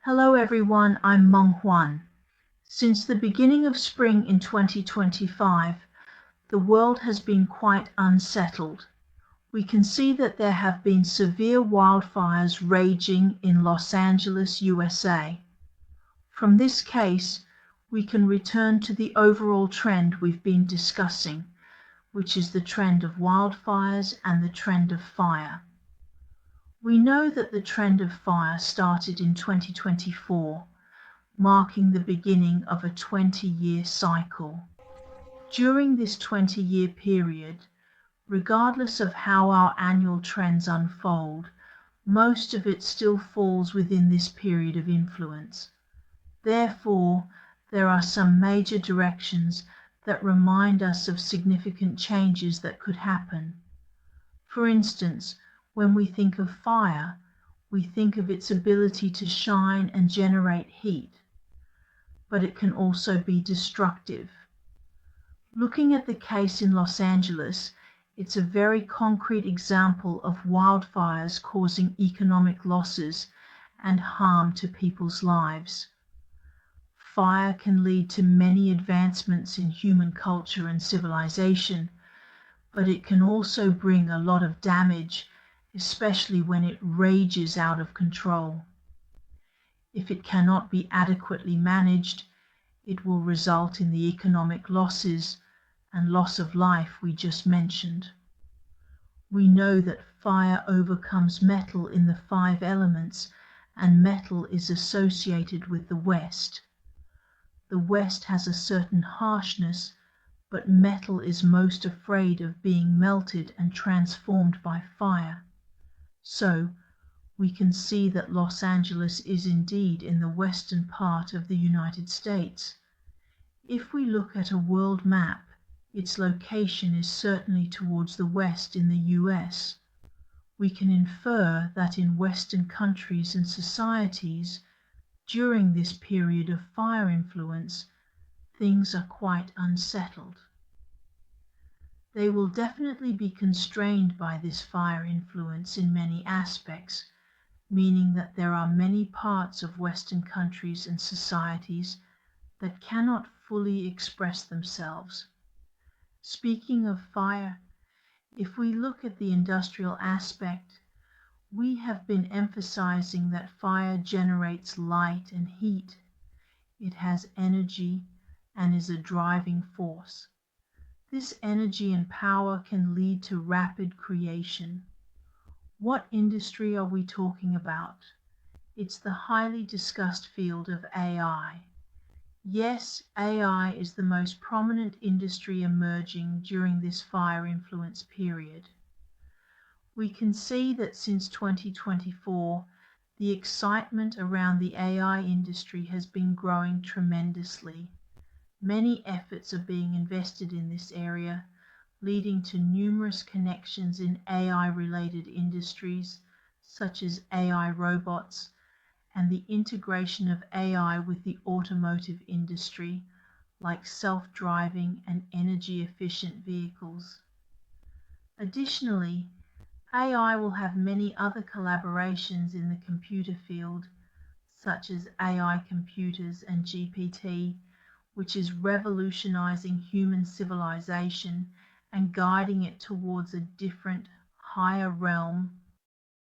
Hello everyone, I'm Meng Chuan. Since the beginning of spring in 2025, the world has been quite unsettled. We can see that there have been severe wildfires raging in Los Angeles, USA. From this case, we can return to the overall trend we've been discussing, which is the trend of wildfires and the trend of fire. We know that the trend of fire started in 2024, marking the beginning of a 20-year cycle. During this 20-year period, regardless of how our annual trends unfold, most of it still falls within this period of influence. Therefore, there are some major directions that remind us of significant changes that could happen. For instance, when we think of fire, we think of its ability to shine and generate heat, but it can also be destructive. Looking at the case in Los Angeles, it's a very concrete example of wildfires causing economic losses and harm to people's lives. Fire can lead to many advancements in human culture and civilization, but it can also bring a lot of damage, especially when it rages out of control. If it cannot be adequately managed, it will result in the economic losses and loss of life we just mentioned. We know that fire overcomes metal in the 5 elements, and metal is associated with the West. The West has a certain harshness, but metal is most afraid of being melted and transformed by fire. So, we can see that Los Angeles is indeed in the western part of the United States. If we look at a world map, its location is certainly towards the west in the US. We can infer that in Western countries and societies, during this period of fire influence, things are quite unsettled. They will definitely be constrained by this fire influence in many aspects, meaning that there are many parts of Western countries and societies that cannot fully express themselves. Speaking of fire, if we look at the industrial aspect, we have been emphasizing that fire generates light and heat. It has energy and is a driving force. This energy and power can lead to rapid creation. What industry are we talking about? It's the highly discussed field of AI. Yes, AI is the most prominent industry emerging during this fire influence period. We can see that since 2024, the excitement around the AI industry has been growing tremendously. Many efforts are being invested in this area, leading to numerous connections in AI-related industries, such as AI robots, and the integration of AI with the automotive industry, like self-driving and energy-efficient vehicles. Additionally, AI will have many other collaborations in the computer field, such as AI computers and GPT, which is revolutionizing human civilization and guiding it towards a different, higher realm